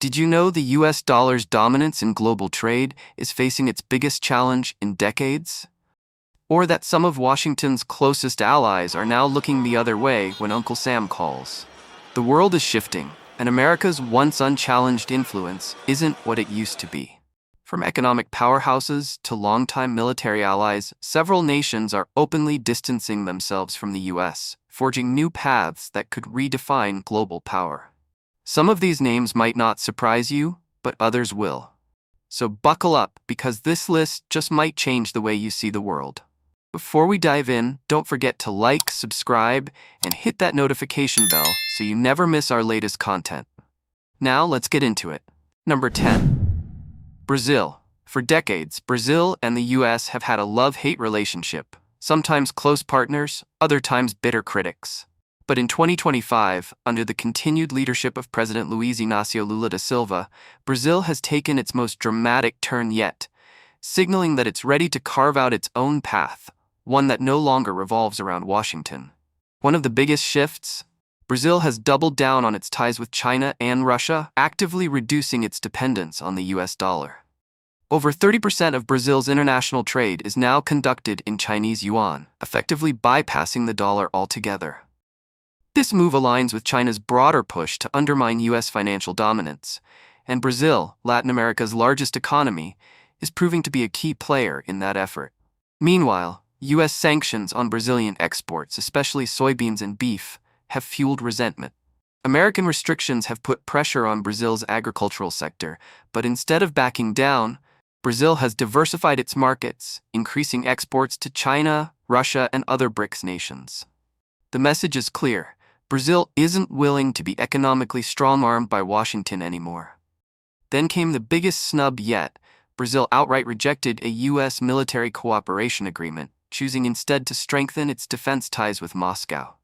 Did you know the US dollar's dominance in global trade is facing its biggest challenge in decades? Or that some of Washington's closest allies are now looking the other way when Uncle Sam calls? The world is shifting, and America's once unchallenged influence isn't what it used to be. From economic powerhouses to longtime military allies, several nations are openly distancing themselves from the US, forging new paths that could redefine global power. Some of these names might not surprise you, but others will. So buckle up, because this list just might change the way you see the world. Before we dive in, don't forget to like, subscribe, and hit that notification bell so you never miss our latest content. Now let's get into it. Number 10. Brazil. For decades, Brazil and the US have had a love-hate relationship, sometimes close partners, other times bitter critics. But in 2025, under the continued leadership of President Luiz Inácio Lula da Silva, Brazil has taken its most dramatic turn yet, signaling that it's ready to carve out its own path, one that no longer revolves around Washington. One of the biggest shifts? Brazil has doubled down on its ties with China and Russia, actively reducing its dependence on the US dollar. Over 30% of Brazil's international trade is now conducted in Chinese yuan, effectively bypassing the dollar altogether. This move aligns with China's broader push to undermine U.S. financial dominance, and Brazil, Latin America's largest economy, is proving to be a key player in that effort. Meanwhile, U.S. sanctions on Brazilian exports, especially soybeans and beef, have fueled resentment. American restrictions have put pressure on Brazil's agricultural sector, but instead of backing down, Brazil has diversified its markets, increasing exports to China, Russia, and other BRICS nations. The message is clear. Brazil isn't willing to be economically strong-armed by Washington anymore. Then came the biggest snub yet. Brazil outright rejected a U.S. military cooperation agreement, choosing instead to strengthen its defense ties with Moscow.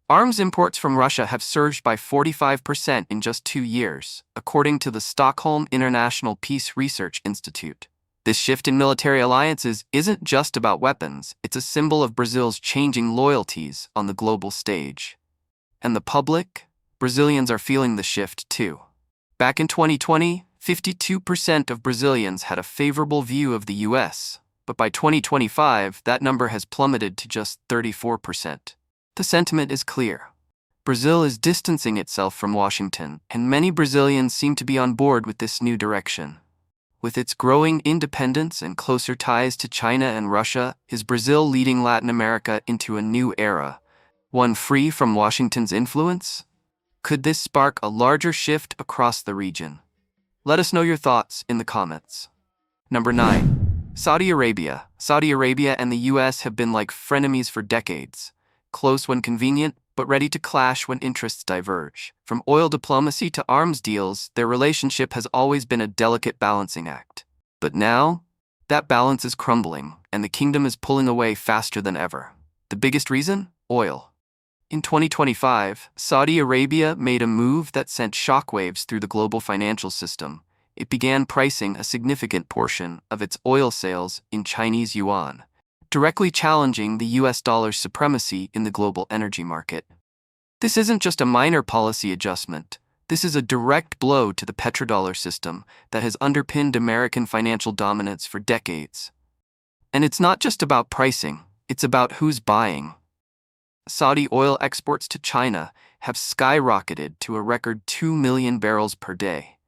Arms imports from Russia have surged by 45% in just 2 years, according to the Stockholm International Peace Research Institute. This shift in military alliances isn't just about weapons, it's a symbol of Brazil's changing loyalties on the global stage. And the public? Brazilians are feeling the shift too. Back in 2020, 52% of Brazilians had a favorable view of the US, but by 2025, that number has plummeted to just 34%. The sentiment is clear. Brazil is distancing itself from Washington, and many Brazilians seem to be on board with this new direction. With its growing independence and closer ties to China and Russia, is Brazil leading Latin America into a new era, one free from Washington's influence? Could this spark a larger shift across the region? Let us know your thoughts in the comments. Number 9. Saudi Arabia. Saudi Arabia and the US have been like frenemies for decades, close when convenient, but ready to clash when interests diverge. From oil diplomacy to arms deals, their relationship has always been a delicate balancing act. But now, that balance is crumbling, and the kingdom is pulling away faster than ever. The biggest reason? Oil. In 2025, Saudi Arabia made a move that sent shockwaves through the global financial system. It began pricing a significant portion of its oil sales in Chinese yuan, directly challenging the US dollar's supremacy in the global energy market. This isn't just a minor policy adjustment. This is a direct blow to the petrodollar system that has underpinned American financial dominance for decades. And it's not just about pricing, it's about who's buying. Saudi oil exports to China have skyrocketed to a record 2 million barrels per day,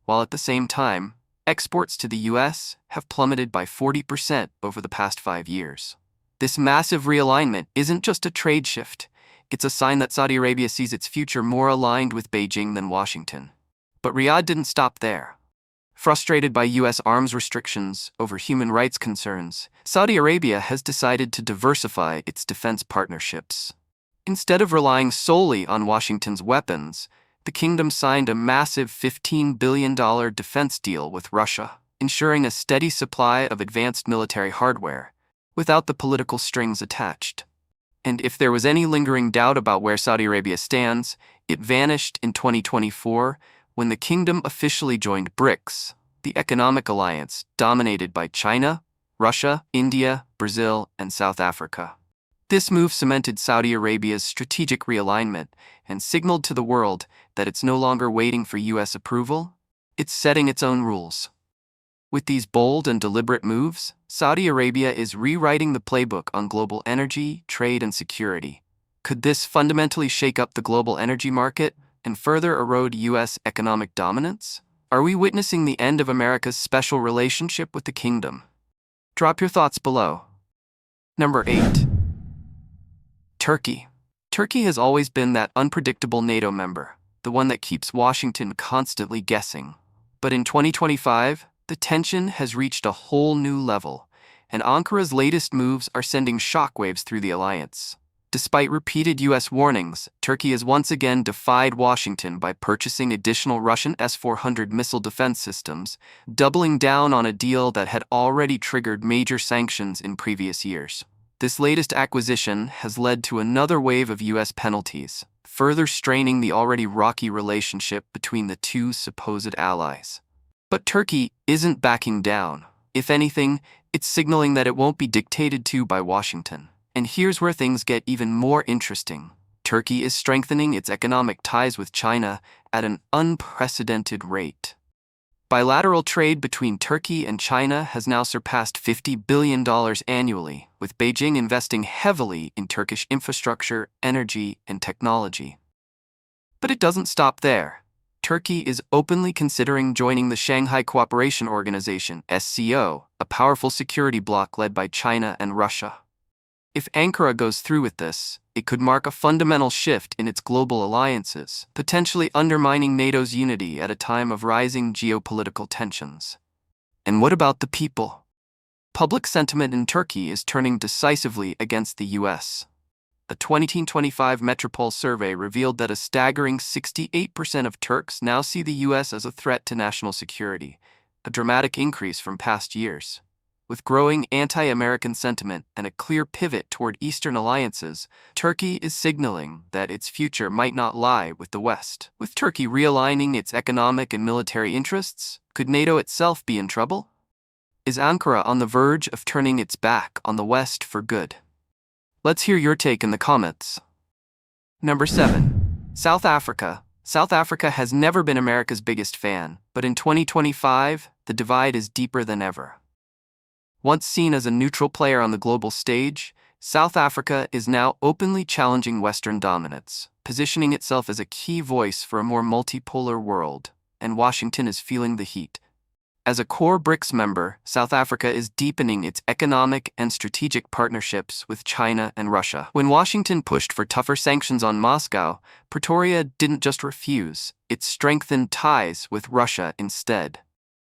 while at the same time, exports to the US have plummeted by 40% over the past 5 years. This massive realignment isn't just a trade shift, it's a sign that Saudi Arabia sees its future more aligned with Beijing than Washington. But Riyadh didn't stop there. Frustrated by US arms restrictions over human rights concerns, Saudi Arabia has decided to diversify its defense partnerships. Instead of relying solely on Washington's weapons, the kingdom signed a massive $15 billion defense deal with Russia, ensuring a steady supply of advanced military hardware, without the political strings attached. And if there was any lingering doubt about where Saudi Arabia stands, it vanished in 2024 when the kingdom officially joined BRICS, the economic alliance dominated by China, Russia, India, Brazil, and South Africa. This move cemented Saudi Arabia's strategic realignment and signaled to the world that it's no longer waiting for U.S. approval, It's setting its own rules. With these bold and deliberate moves, Saudi Arabia is rewriting the playbook on global energy, trade, and security. Could this fundamentally shake up the global energy market and further erode U.S. economic dominance? Are we witnessing the end of America's special relationship with the kingdom? Drop your thoughts below. Number 8. Turkey. Turkey has always been that unpredictable NATO member, the one that keeps Washington constantly guessing. But in 2025, the tension has reached a whole new level, and Ankara's latest moves are sending shockwaves through the alliance. Despite repeated U.S. warnings, Turkey has once again defied Washington by purchasing additional Russian S-400 missile defense systems, doubling down on a deal that had already triggered major sanctions in previous years. This latest acquisition has led to another wave of U.S. penalties, further straining the already rocky relationship between the two supposed allies. But Turkey isn't backing down. If anything, it's signaling that it won't be dictated to by Washington. And here's where things get even more interesting. Turkey is strengthening its economic ties with China at an unprecedented rate. Bilateral trade between Turkey and China has now surpassed $50 billion annually, with Beijing investing heavily in Turkish infrastructure, energy, and technology. But it doesn't stop there. Turkey is openly considering joining the Shanghai Cooperation Organization, SCO, a powerful security bloc led by China and Russia. If Ankara goes through with this, it could mark a fundamental shift in its global alliances, potentially undermining NATO's unity at a time of rising geopolitical tensions. And what about the people? Public sentiment in Turkey is turning decisively against the U.S. A 2025 Metropole survey revealed that a staggering 68% of Turks now see the U.S. as a threat to national security, a dramatic increase from past years. With growing anti-American sentiment and a clear pivot toward Eastern alliances, Turkey is signaling that its future might not lie with the West. With Turkey realigning its economic and military interests, could NATO itself be in trouble? Is Ankara on the verge of turning its back on the West for good? Let's hear your take in the comments. Number 7. South Africa. South Africa has never been America's biggest fan, but in 2025, the divide is deeper than ever. Once seen as a neutral player on the global stage, South Africa is now openly challenging Western dominance, positioning itself as a key voice for a more multipolar world, and Washington is feeling the heat. As a core BRICS member, South Africa is deepening its economic and strategic partnerships with China and Russia. When Washington pushed for tougher sanctions on Moscow, Pretoria didn't just refuse, it strengthened ties with Russia instead.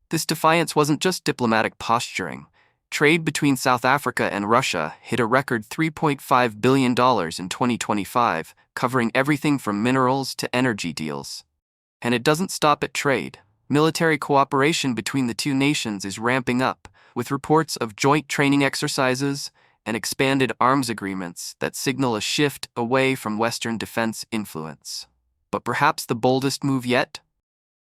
This defiance wasn't just diplomatic posturing. Trade between South Africa and Russia hit a record $3.5 billion in 2025, covering everything from minerals to energy deals. And it doesn't stop at trade. Military cooperation between the two nations is ramping up, with reports of joint training exercises and expanded arms agreements that signal a shift away from Western defense influence. But perhaps the boldest move yet?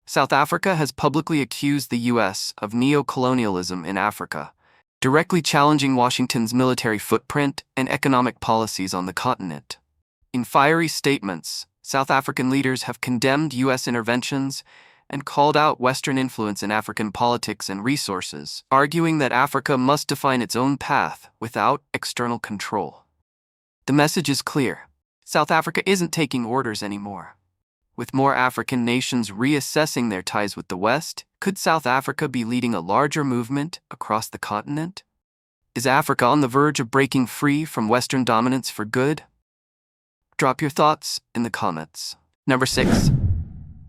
South Africa has publicly accused the U.S. of neo-colonialism in Africa, directly challenging Washington's military footprint and economic policies on the continent. In fiery statements, South African leaders have condemned U.S. interventions and called out Western influence in African politics and resources, arguing that Africa must define its own path without external control. The message is clear. South Africa isn't taking orders anymore. With more African nations reassessing their ties with the West, could South Africa be leading a larger movement across the continent? Is Africa on the verge of breaking free from Western dominance for good? Drop your thoughts in the comments. Number 6.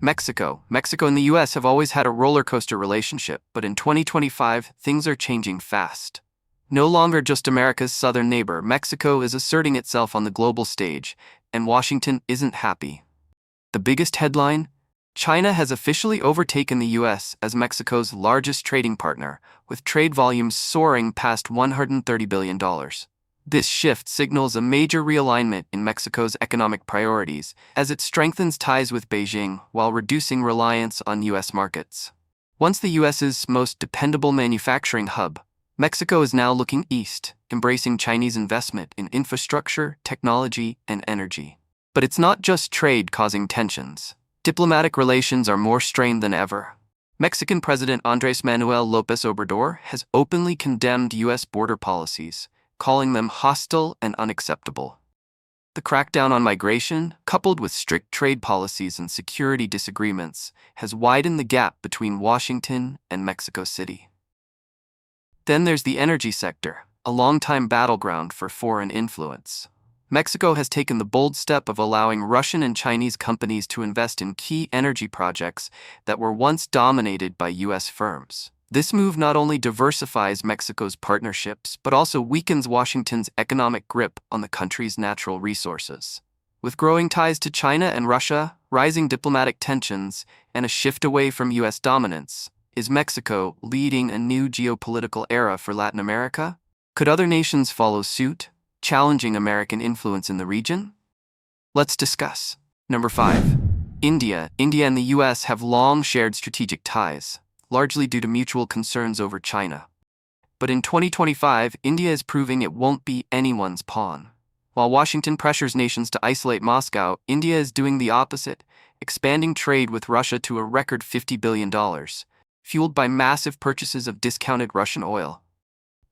Mexico. Mexico and the U.S. have always had a roller coaster relationship, but in 2025, things are changing fast. No longer just America's southern neighbor, Mexico is asserting itself on the global stage, and Washington isn't happy. The biggest headline? China has officially overtaken the U.S. as Mexico's largest trading partner, with trade volumes soaring past $130 billion. This shift signals a major realignment in Mexico's economic priorities as it strengthens ties with Beijing while reducing reliance on U.S. markets. Once the U.S.'s most dependable manufacturing hub, Mexico is now looking east, embracing Chinese investment in infrastructure, technology, and energy. But it's not just trade causing tensions. Diplomatic relations are more strained than ever. Mexican President Andrés Manuel López Obrador has openly condemned U.S. border policies, calling them hostile and unacceptable. The crackdown on migration, coupled with strict trade policies and security disagreements, has widened the gap between Washington and Mexico City. Then there's the energy sector, a longtime battleground for foreign influence. Mexico has taken the bold step of allowing Russian and Chinese companies to invest in key energy projects that were once dominated by U.S. firms. This move not only diversifies Mexico's partnerships, but also weakens Washington's economic grip on the country's natural resources. With growing ties to China and Russia, rising diplomatic tensions, and a shift away from U.S. dominance, is Mexico leading a new geopolitical era for Latin America? Could other nations follow suit, challenging American influence in the region? Let's discuss. Number 5. India. India and the U.S. have long shared strategic ties, largely due to mutual concerns over China. But in 2025, India is proving it won't be anyone's pawn. While Washington pressures nations to isolate Moscow, India is doing the opposite, expanding trade with Russia to a record $50 billion, fueled by massive purchases of discounted Russian oil.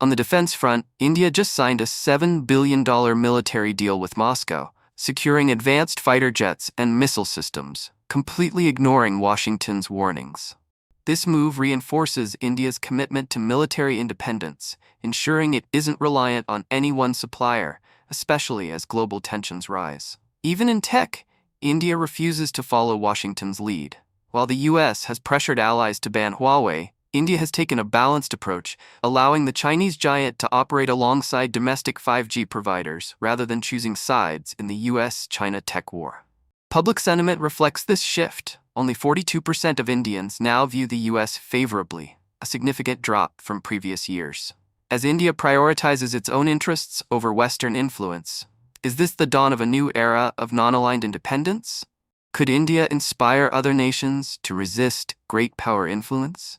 On the defense front, India just signed a $7 billion military deal with Moscow, securing advanced fighter jets and missile systems, completely ignoring Washington's warnings. This move reinforces India's commitment to military independence, ensuring it isn't reliant on any one supplier, especially as global tensions rise. Even in tech, India refuses to follow Washington's lead. While the U.S. has pressured allies to ban Huawei, India has taken a balanced approach, allowing the Chinese giant to operate alongside domestic 5G providers rather than choosing sides in the U.S.-China tech war. Public sentiment reflects this shift. Only 42% of Indians now view the U.S. favorably, a significant drop from previous years. As India prioritizes its own interests over Western influence, is this the dawn of a new era of non-aligned independence? Could India inspire other nations to resist great power influence?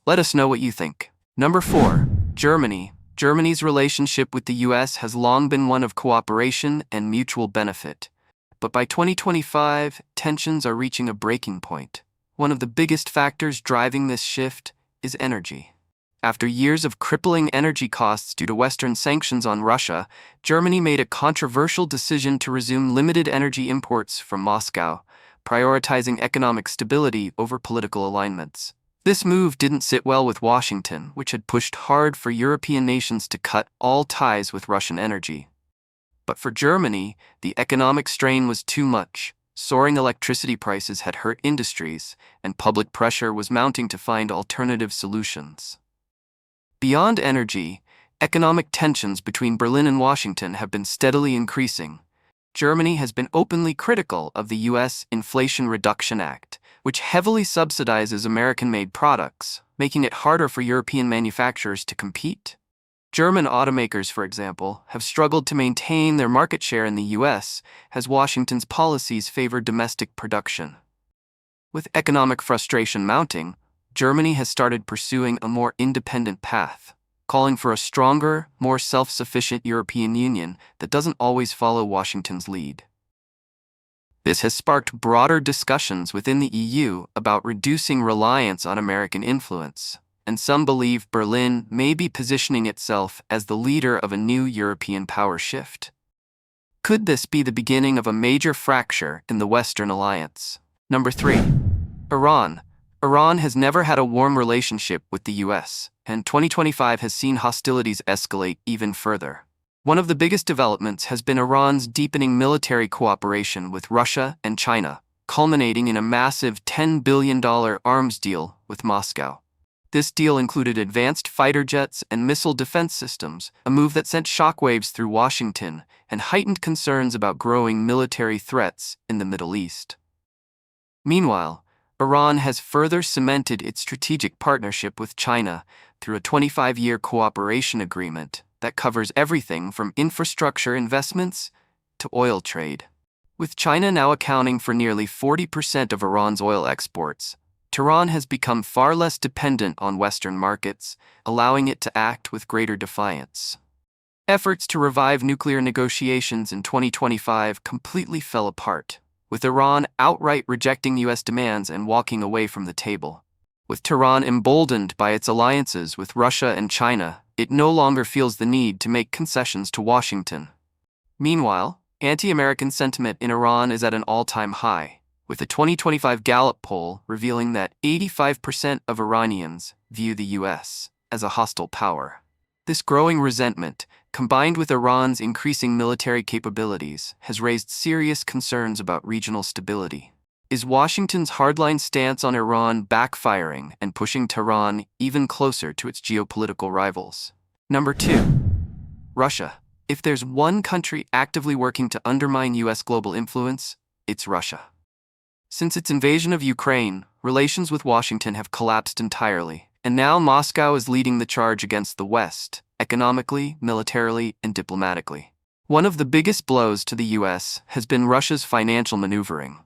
Let us know what you think. Number 4. Germany. Germany's relationship with the U.S. has long been one of cooperation and mutual benefit. But by 2025, tensions are reaching a breaking point. One of the biggest factors driving this shift is energy. After years of crippling energy costs due to Western sanctions on Russia, Germany made a controversial decision to resume limited energy imports from Moscow, prioritizing economic stability over political alignments. This move didn't sit well with Washington, which had pushed hard for European nations to cut all ties with Russian energy. But for Germany, the economic strain was too much. Soaring electricity prices had hurt industries, and public pressure was mounting to find alternative solutions. Beyond energy, economic tensions between Berlin and Washington have been steadily increasing. Germany has been openly critical of the U.S. Inflation Reduction Act, which heavily subsidizes American-made products, making it harder for European manufacturers to compete. German automakers, for example, have struggled to maintain their market share in the U.S. as Washington's policies favor domestic production. With economic frustration mounting, Germany has started pursuing a more independent path, calling for a stronger, more self-sufficient European Union that doesn't always follow Washington's lead. This has sparked broader discussions within the EU about reducing reliance on American influence, and some believe Berlin may be positioning itself as the leader of a new European power shift. Could this be the beginning of a major fracture in the Western alliance? Number 3. Iran. Iran has never had a warm relationship with the U.S., and 2025 has seen hostilities escalate even further. One of the biggest developments has been Iran's deepening military cooperation with Russia and China, culminating in a massive $10 billion arms deal with Moscow. This deal included advanced fighter jets and missile defense systems, a move that sent shockwaves through Washington and heightened concerns about growing military threats in the Middle East. Meanwhile, Iran has further cemented its strategic partnership with China through a 25-year cooperation agreement that covers everything from infrastructure investments to oil trade. With China now accounting for nearly 40% of Iran's oil exports, Tehran has become far less dependent on Western markets, allowing it to act with greater defiance. Efforts to revive nuclear negotiations in 2025 completely fell apart, with Iran outright rejecting U.S. demands and walking away from the table. With Tehran emboldened by its alliances with Russia and China, it no longer feels the need to make concessions to Washington. Meanwhile, anti-American sentiment in Iran is at an all-time high, with a 2025 Gallup poll revealing that 85% of Iranians view the U.S. as a hostile power. This growing resentment, combined with Iran's increasing military capabilities, has raised serious concerns about regional stability. Is Washington's hardline stance on Iran backfiring and pushing Tehran even closer to its geopolitical rivals? Number 2. Russia. If there's one country actively working to undermine U.S. global influence, it's Russia. Since its invasion of Ukraine, relations with Washington have collapsed entirely, and now Moscow is leading the charge against the West, economically, militarily, and diplomatically. One of the biggest blows to the U.S. has been Russia's financial maneuvering.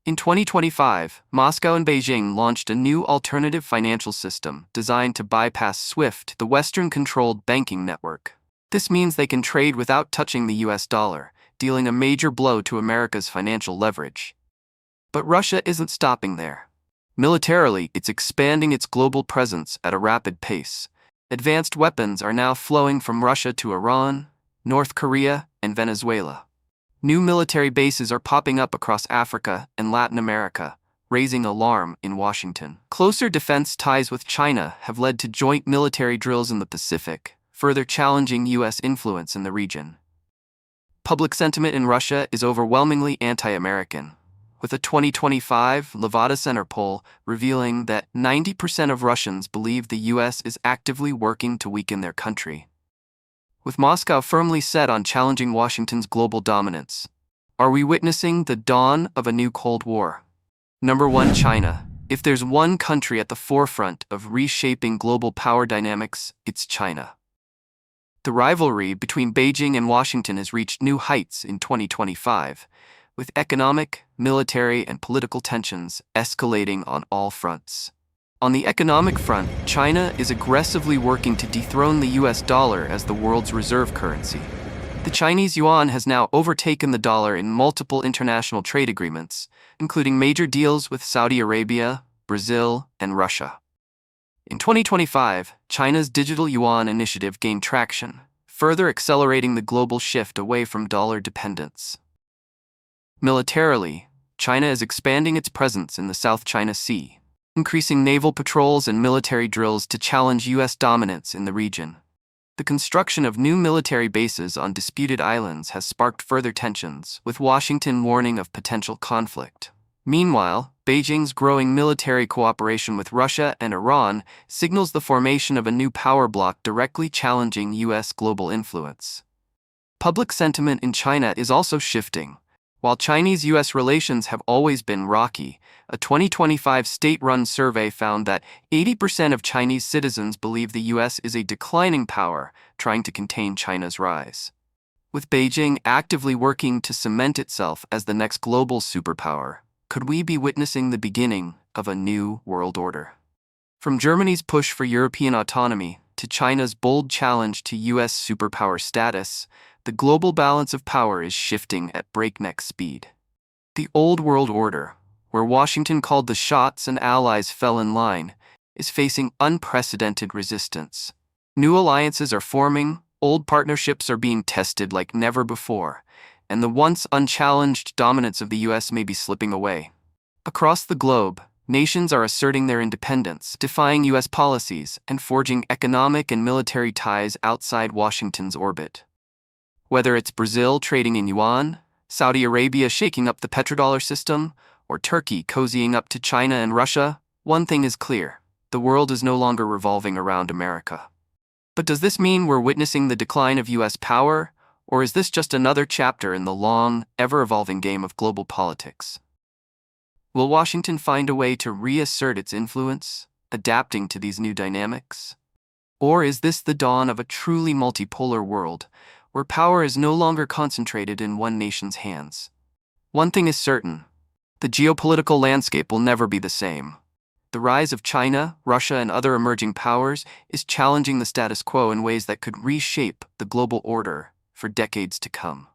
In 2025, Moscow and Beijing launched a new alternative financial system designed to bypass SWIFT, the Western-controlled banking network. This means they can trade without touching the U.S. dollar, dealing a major blow to America's financial leverage. But Russia isn't stopping there. Militarily, it's expanding its global presence at a rapid pace. Advanced weapons are now flowing from Russia to Iran, North Korea, and Venezuela. New military bases are popping up across Africa and Latin America, raising alarm in Washington. Closer defense ties with China have led to joint military drills in the Pacific, further challenging U.S. influence in the region. Public sentiment in Russia is overwhelmingly anti-American, with a 2025 Levada Center poll revealing that 90% of Russians believe the U.S. is actively working to weaken their country. With Moscow firmly set on challenging Washington's global dominance, are we witnessing the dawn of a new Cold War? Number 1. China. If there's one country at the forefront of reshaping global power dynamics, it's China. The rivalry between Beijing and Washington has reached new heights in 2025, with economic, military, and political tensions escalating on all fronts. On the economic front, China is aggressively working to dethrone the US dollar as the world's reserve currency. The Chinese yuan has now overtaken the dollar in multiple international trade agreements, including major deals with Saudi Arabia, Brazil, and Russia. In 2025, China's digital yuan initiative gained traction, further accelerating the global shift away from dollar dependence. Militarily, China is expanding its presence in the South China Sea, increasing naval patrols and military drills to challenge U.S. dominance in the region. The construction of new military bases on disputed islands has sparked further tensions, with Washington warning of potential conflict. Meanwhile, Beijing's growing military cooperation with Russia and Iran signals the formation of a new power bloc directly challenging U.S. global influence. Public sentiment in China is also shifting. While Chinese-U.S. relations have always been rocky, a 2025 state-run survey found that 80% of Chinese citizens believe the U.S. is a declining power, trying to contain China's rise. With Beijing actively working to cement itself as the next global superpower, could we be witnessing the beginning of a new world order? From Germany's push for European autonomy to China's bold challenge to U.S. superpower status, the global balance of power is shifting at breakneck speed. The old world order, where Washington called the shots and allies fell in line, is facing unprecedented resistance. New alliances are forming, old partnerships are being tested like never before, and the once unchallenged dominance of the U.S. may be slipping away. Across the globe, nations are asserting their independence, defying U.S. policies, and forging economic and military ties outside Washington's orbit. Whether it's Brazil trading in yuan, Saudi Arabia shaking up the petrodollar system, or Turkey cozying up to China and Russia, one thing is clear: the world is no longer revolving around America. But does this mean we're witnessing the decline of U.S. power, or is this just another chapter in the long, ever-evolving game of global politics? Will Washington find a way to reassert its influence, adapting to these new dynamics? Or is this the dawn of a truly multipolar world, where power is no longer concentrated in one nation's hands? One thing is certain: the geopolitical landscape will never be the same. The rise of China, Russia, and other emerging powers is challenging the status quo in ways that could reshape the global order for decades to come.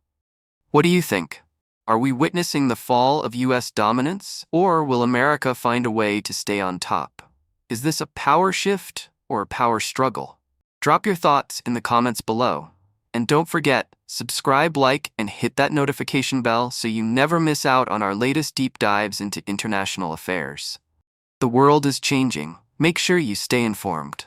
What do you think? Are we witnessing the fall of U.S. dominance, or will America find a way to stay on top? Is this a power shift or a power struggle? Drop your thoughts in the comments below. And don't forget, subscribe, like, and hit that notification bell so you never miss out on our latest deep dives into international affairs. The world is changing. Make sure you stay informed.